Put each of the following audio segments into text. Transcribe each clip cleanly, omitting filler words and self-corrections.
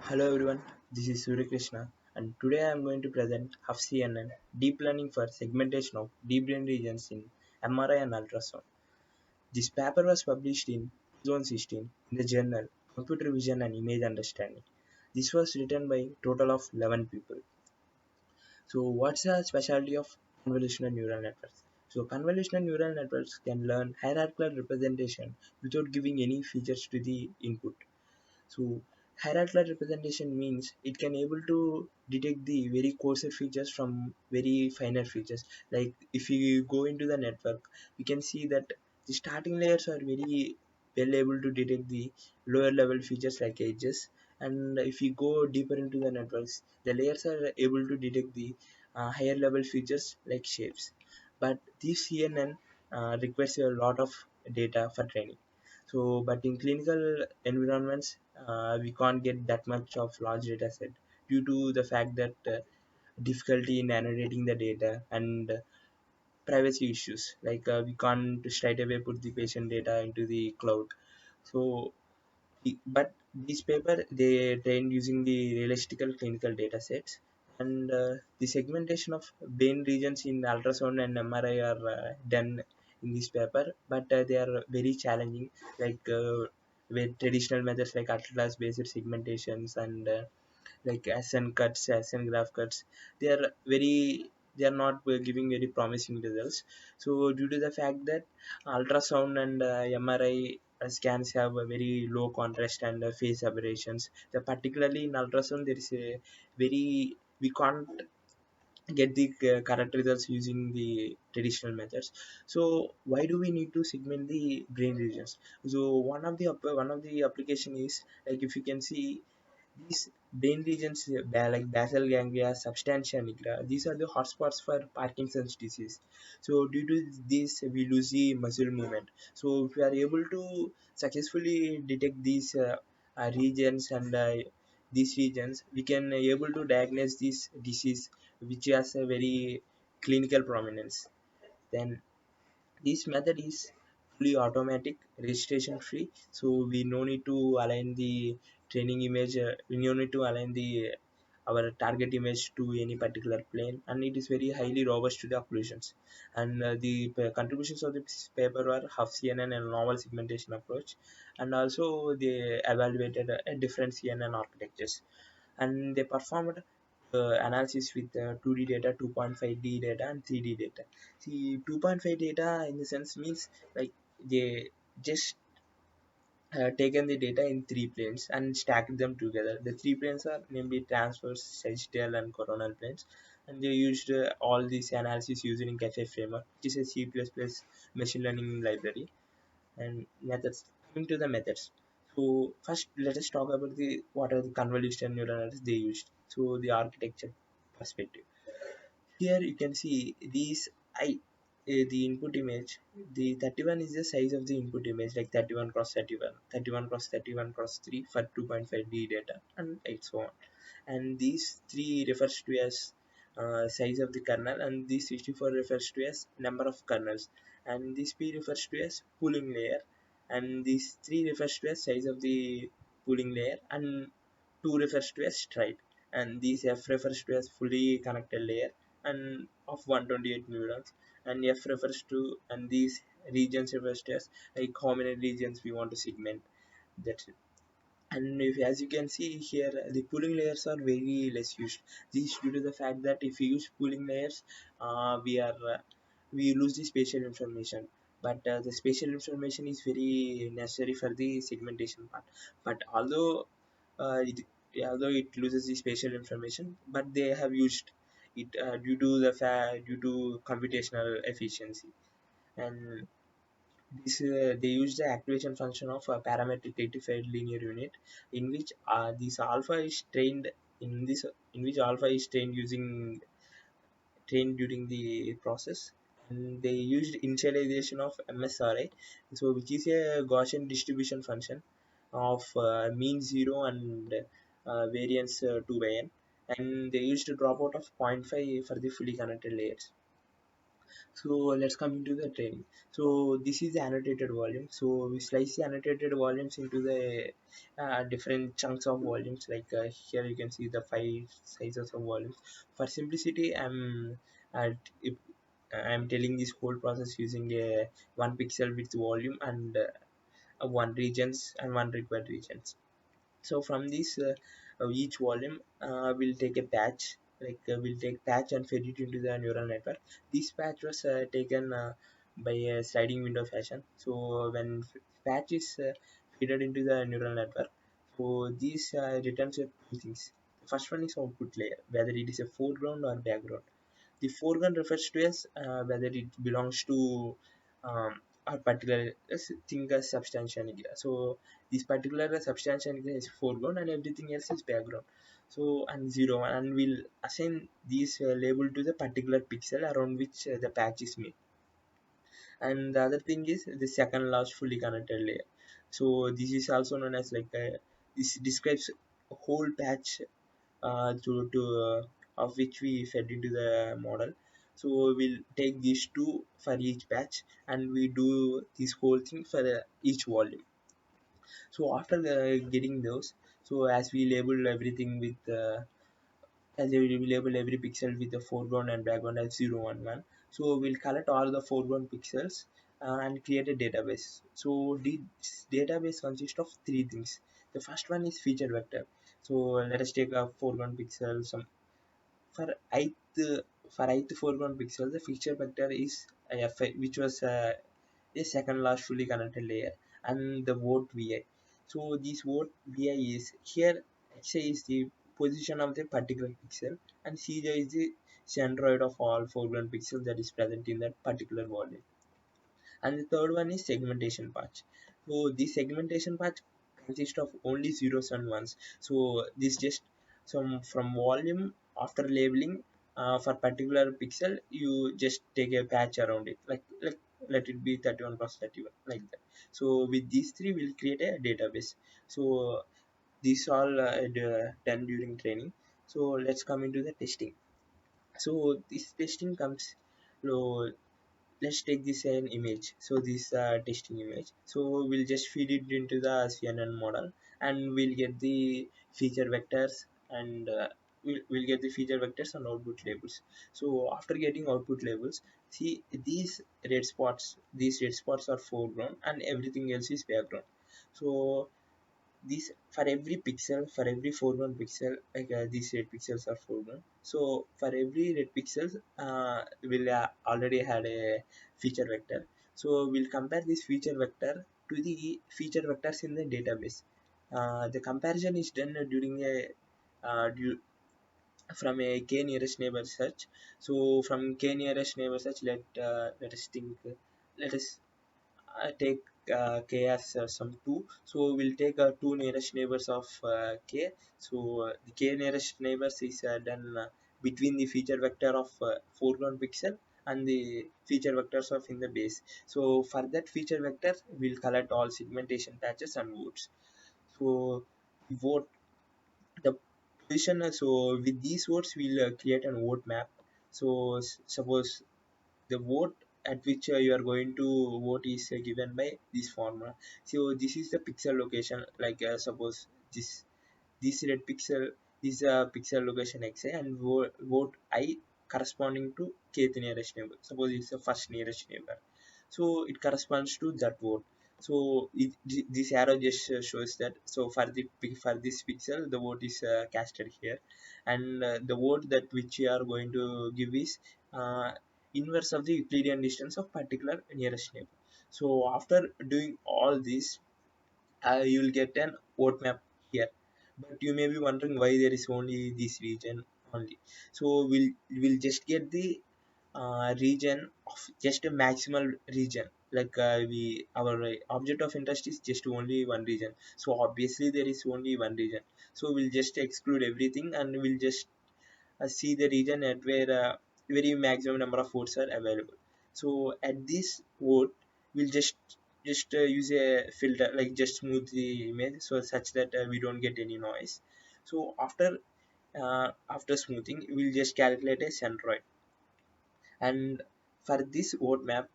Hello everyone, this is Surya Krishna and today I am going to present Hough-CNN deep learning for segmentation of deep brain regions in MRI and ultrasound. This paper was published in 2016 in the journal Computer Vision and Image Understanding. This was written by a total of 11 people. So what's the specialty of convolutional neural networks? So convolutional neural networks can learn hierarchical representation without giving any features to the input. So hierarchical representation means it can able to detect the very coarser features from very finer features. Like if you go into the network, we can see that the starting layers are very well able to detect the lower level features like edges. And if you go deeper into the networks, the layers are able to detect the higher level features like shapes. But this CNN requires a lot of data for training. So but in clinical environments, we can't get that much of large data set due to the fact that difficulty in annotating the data and privacy issues, like we can't straight away put the patient data into the cloud. So but this paper they trained using the realistical clinical data sets, and the segmentation of brain regions in ultrasound and MRI are done in this paper, but they are very challenging, like with traditional methods like atlas based segmentations and like SN cuts, SN graph cuts, they are very they are not giving very promising results. So due to the fact that ultrasound and MRI scans have a very low contrast and phase aberrations. The particularly in ultrasound there is a very we can't get the correct results using the traditional methods. So why do we need to segment the brain regions? So one of the application is, like if you can see, these brain regions like basal ganglia, substantia nigra, these are the hotspots for Parkinson's disease. So due to this, we lose the muscle movement. So if we are able to successfully detect these regions and these regions, we can able to diagnose this disease, which has a very clinical prominence. Then this method is fully automatic, registration free, so we no need to align the training image, we no need to align the our target image to any particular plane, and it is very highly robust to the occlusions. And the contributions of this paper were Hough-CNN and novel segmentation approach, and also they evaluated different CNN architectures, and they performed analysis with 2D data, 2.5D data, and 3D data. See, 2.5 data in the sense means like they just taken the data in three planes and stacked them together. The three planes are namely transverse, sagittal, and coronal planes, and they used all these analysis using Cafe framework, which is a C++ machine learning library. And methods, coming to the methods, so first let us talk about the what are the convolutional neural networks they used. So the architecture perspective, here you can see these I the input image, the 31 is the size of the input image, like 31 cross 31, 31 cross 31 cross 3 for 2.5D data, and so on. And these 3 refers to as size of the kernel, and this 64 refers to as number of kernels, and this P refers to as pooling layer, and this 3 refers to as size of the pooling layer, and 2 refers to as stride, and this F refers to as fully connected layer and of 128 neurons, and F refers to, and these regions refers to as like how many regions we want to segment. That's it. And if, as you can see here, the pooling layers are very less used. This due to the fact that if we use pooling layers, we lose the spatial information. But the spatial information is very necessary for the segmentation part. But although although it loses the spatial information, but they have used it due to computational efficiency. And this they use the activation function of a parametric rectified linear unit, in which this alpha is trained in this in which alpha is trained during the process, and they used initialization of MSRI, so which is a Gaussian distribution function of mean 0 and variance 2 by n, and they used a dropout of zero point 0.5 for the fully connected layers. So let's come into the training. So this is the annotated volume. So we slice the annotated volumes into the different chunks of volumes. Like here you can see the five sizes of volumes. For simplicity, at, if, I'm telling this whole process using a one pixel with volume and one regions and one required regions. So from this each volume will take a patch, like we'll take patch and feed it into the neural network. This patch was taken by a sliding window fashion. So when patch is fed into the neural network, so this returns two things. The first one is output layer, whether it is a foreground or background. The foreground refers to as whether it belongs to a particular thing as substantia nigra. So this particular substantia nigra is foreground and everything else is background. So and zero and we'll assign these label to the particular pixel around which the patch is made. And the other thing is the second last fully connected layer. So this is also known as like this describes a whole patch of which we fed into the model. So we'll take these two for each batch and we do this whole thing for each volume. So after getting those, so as we label everything with as we label every pixel with the foreground and background as 0 1 1. So we'll collect all the foreground pixels and create a database. So this database consists of three things. The first one is feature vector. So let us take a foreground pixel, some for ith for ith foreground pixel, the feature vector is which was a second last fully connected layer, and the vote vi. So this vote vi is here. Xi is the position of the particular pixel, and Cj is the centroid of all foreground pixels that is present in that particular volume. And the third one is segmentation patch. So this segmentation patch consists of only zeros and ones. So this just some from volume after labeling for particular pixel, you just take a patch around it, like let it be 31 plus 31 like that. So with these three, we'll create a database. So these all done during training. So let's come into the testing. So this testing comes. So let's take this an image. So this testing image, so we'll just feed it into the CNN model and we'll get the feature vectors and we'll get the feature vectors and output labels. So after getting output labels, see these red spots are foreground and everything else is background. So this for every pixel, for every foreground pixel, like these red pixels are foreground. So for every red pixels we'll already had a feature vector. So we'll compare this feature vector to the feature vectors in the database. The comparison is done during a from a k nearest neighbor search. So from k nearest neighbor search, let us think, let us take k as some 2. So we'll take two nearest neighbors of k. So the k nearest neighbors is done between the feature vector of foreground pixel and the feature vectors of in the base. So for that feature vector, we'll collect all segmentation patches and votes. So vote the position. So with these votes, we'll create an vote map. So suppose the vote at which you are going to vote is given by this formula. So this is the pixel location, like suppose this red pixel is a pixel location xi and vote I corresponding to kth nearest neighbor. Suppose it's the first nearest neighbor, so it corresponds to that vote. So this arrow just shows that, so for for this pixel the vote is casted here, and the vote that which you are going to give is uh, inverse of the Euclidean distance of particular nearest neighbor. So after doing all this, you will get an vote map here. But you may be wondering why there is only this region only. So we'll just get the region of just a maximal region. Like we our object of interest is just only one region. So obviously there is only one region. So we'll just exclude everything and we'll just see the region at where very maximum number of votes are available. So at this vote, we'll just use a filter, like just smooth the image so such that we don't get any noise. So after smoothing, we'll just calculate a centroid, and for this vote map,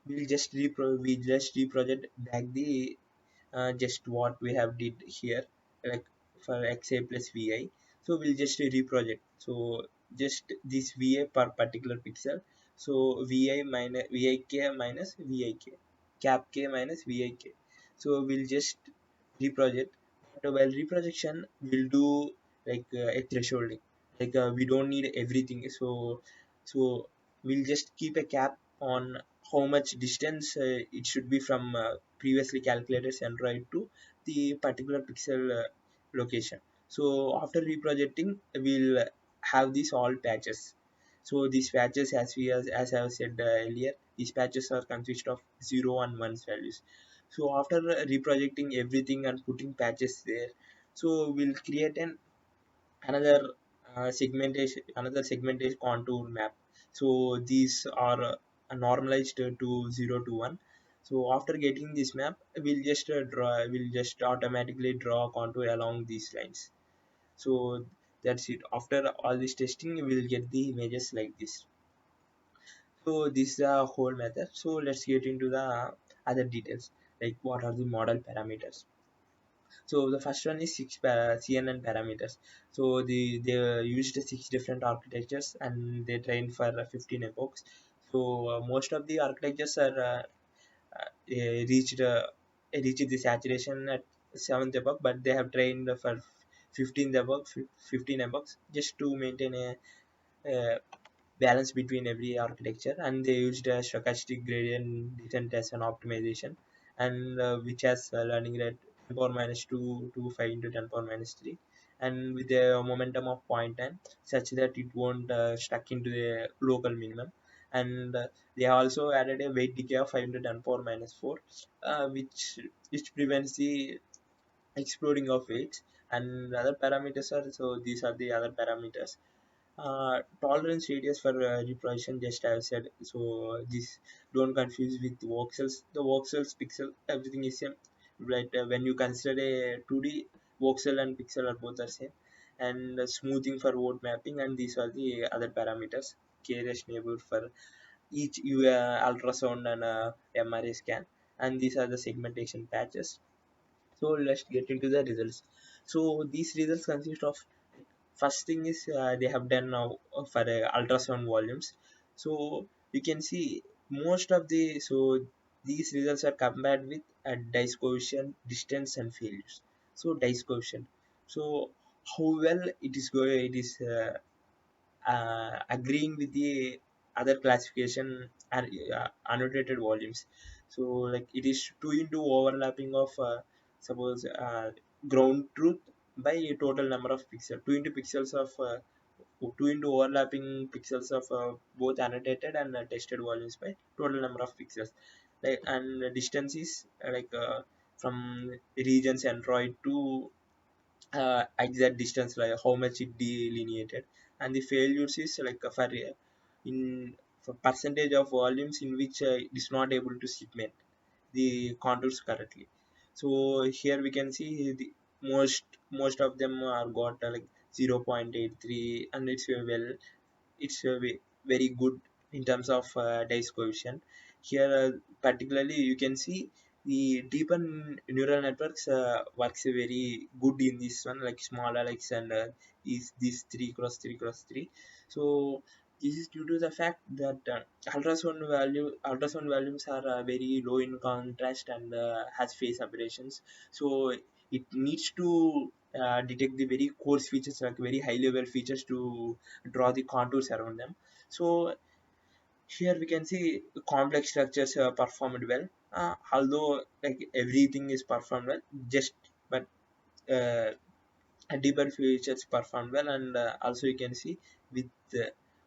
we just reproject back the just what we have did here, like for xa plus vi. So we'll just reproject. So just this va per particular pixel. So vi minus vik minus vik, cap k minus vik. So we'll just reproject. But while reprojection, we'll do like a thresholding. Like we don't need everything. So we'll just keep a cap on how much distance it should be from previously calculated centroid to the particular pixel location. So after reprojecting, we'll have these all patches. So these patches, as I have said earlier, these patches are consist of 0 and 1's values. So after reprojecting everything and putting patches there, so we'll create another another segmentation contour map. So these are normalized to 0 to 1. So after getting this map, we'll just automatically draw contour along these lines. So that's it. After all this testing, we'll get the images like this. So this is the whole method. So let's get into the other details, like what are the model parameters. So the first one is CNN parameters. So they used six different architectures and they trained for 15 epochs. So most of the architectures are reached reached the saturation at seventh epoch, but they have trained for 15 epochs just to maintain a balance between every architecture. And they used a stochastic gradient descent as an optimization, and which has learning rate 10 power minus 2 to 5 into 10 power minus 3, and with a momentum of 0.10 such that it won't stuck into the local minimum. And they also added a weight decay of 5 into 10 power minus 4, which prevents the exploding of weights. And other parameters are, so these are the other parameters. Tolerance radius for reproduction, just as I said. So this, don't confuse with voxels. The voxels, pixel, everything is same. Right, when you consider a 2D, voxel and pixel are both the same. And smoothing for word mapping, and these are the other parameters. KRS neighborhood for each ultrasound and MRI scan, and these are the segmentation patches. So let's get into the results. So these results consist of, first thing is they have done now for ultrasound volumes. So you can see most of the, so these results are compared with dice coefficient, distance and failures. So dice coefficient, so how well it is going, it is agreeing with the other classification and annotated volumes. So like it is 2 into overlapping of suppose ground truth by total number of pixels, 2 into pixels of 2 into overlapping pixels of both annotated and tested volumes by total number of pixels. Like, and the distance is from region centroid to exact distance, like how much it delineated. And the failures is like for in for percentage of volumes in which it is not able to segment the contours correctly. So here we can see the most of them are got like 0.83, and it's very good in terms of dice coefficient. Here particularly you can see the deepen neural networks works very good in this one, like small alex and is this 3 cross 3 cross 3. So this is due to the fact that ultrasound values are very low in contrast and has phase aberrations. So it needs to detect the very coarse features, like very high level features, to draw the contours around them. So here we can see the complex structures performed well, although like everything is performed well, just but uh, deeper features performed well. And also you can see with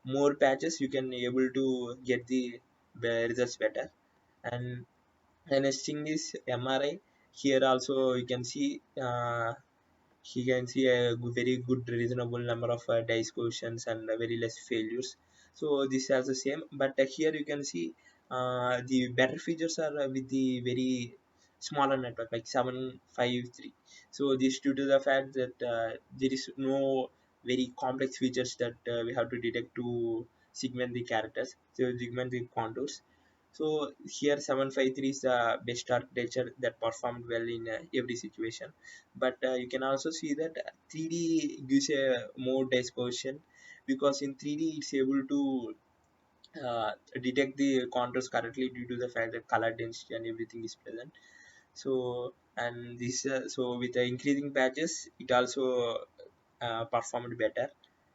more patches you can able to get the results better. And the next thing is MRI. Here also you can see he can see a very good reasonable number of dice coefficients and very less failures. So this is the same, but here you can see the better features are with the very smaller network, like 753. So this due to the fact that there is no very complex features that we have to detect to segment the characters, so segment the contours. So here 753 is the best architecture that performed well in every situation. But you can also see that 3D gives a more dispersion, because in 3D it's able to uh, detect the contours correctly due to the fact that color density and everything is present. So and this so with the increasing patches it also performed better.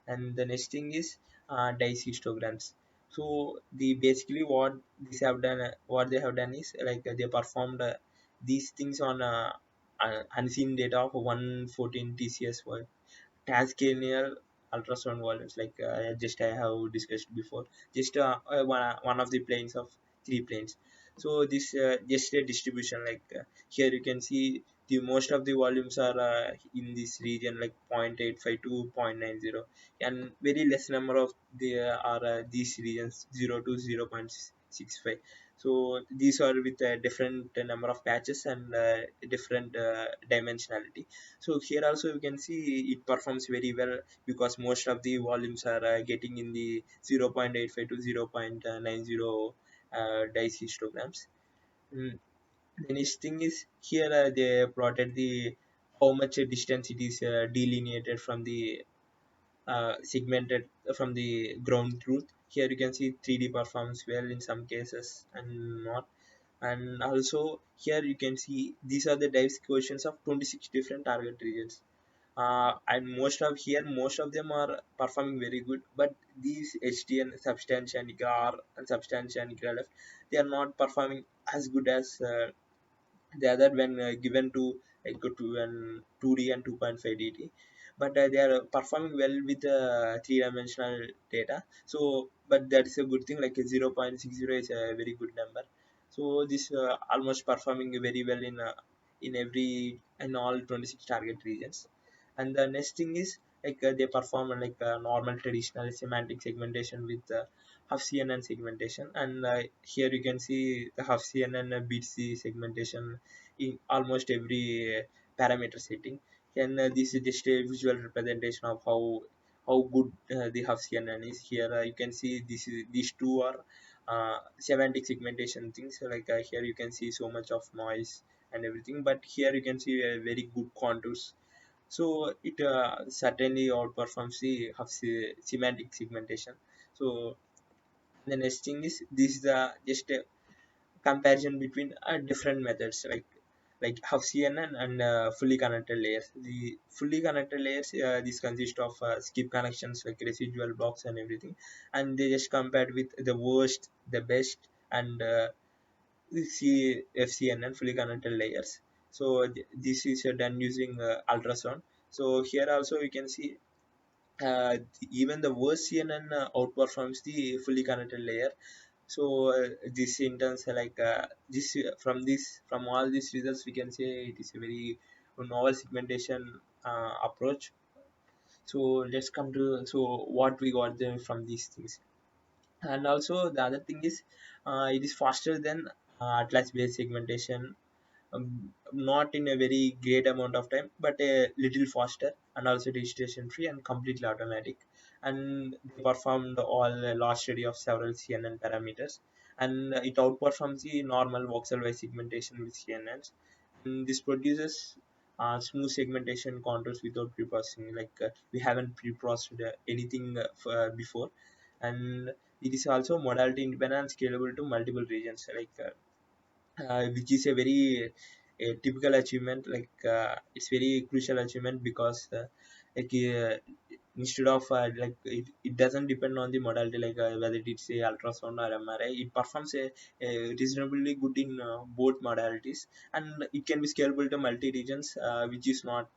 And the next thing is dice histograms. So the basically what this have done what they have done is like they performed these things on unseen data of 114 TCS transcranial ultrasound volumes, like just I have discussed before, just one of the planes of three planes. So this just a distribution, like here you can see the most of the volumes are in this region, like 0.85 to 0.90, and very less number of the are these regions 0 to 0.65. So these are with a different number of patches and different dimensionality. So here also you can see it performs very well, because most of the volumes are getting in the 0.85 to 0.90 dice histograms. Mm. The next thing is here they plotted the how much distance it is delineated from the segmented from the ground truth. Here you can see 3D performs well in some cases and not. And also here you can see these are the dice questions of 26 different target regions, and most of them are performing very good, but these HTN substantia nigra R and substantia nigra left, they are not performing as good as the other when given to like go to an 2D and 2.5 dt, but they are performing well with three-dimensional data. So but that is a good thing, like 0.60 is a very good number. So this almost performing very well in every in all 26 target regions. And the next thing is like they perform like normal traditional semantic segmentation with Hough-CNN segmentation. And here you can see the Hough-CNN beats the segmentation in almost every parameter setting. And this is just a visual representation of how good the Hough-CNN is. Here you can see these two are semantic segmentation things. So, like here you can see so much of noise and everything, but here you can see very good contours. So it certainly outperforms the semantic segmentation. So the next thing is this is the just a comparison between different methods, like Hough-CNN and fully connected layers. The fully connected layers, these consist of skip connections like residual blocks and everything, and they just compared with the worst, the best, and FCNN fully connected layers. So this is done using ultrasound. So here also you can see even the worst CNN outperforms the fully connected layer. So this in terms like this from all these results we can say it is a very novel segmentation approach. So let's come to so what we got them from these things. And also the other thing is it is faster than atlas based segmentation, not in a very great amount of time, but a little faster, and also registration free and completely automatic. And they performed all the last study of several CNN parameters, and it outperforms the normal voxel wise segmentation with CNNs. And this produces smooth segmentation contours without pre-processing. Like we haven't pre-processed anything before, and it is also modality independent and scalable to multiple regions. Like which is a very typical achievement, like it's very crucial achievement, because like instead of it doesn't depend on the modality, like whether it's a ultrasound or MRI, it performs a reasonably good in both modalities, and it can be scalable to multi regions, which is not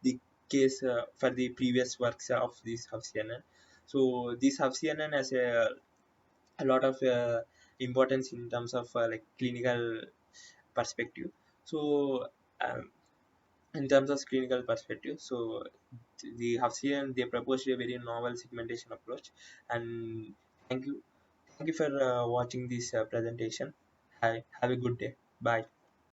the case for the previous works of this Hough-CNN. So this Hough-CNN has a lot of importance in terms of like clinical perspective. So um, in terms of clinical perspective, so the Hafsian they proposed a very novel segmentation approach. And thank you, thank you for watching this presentation. Have a good day. Bye.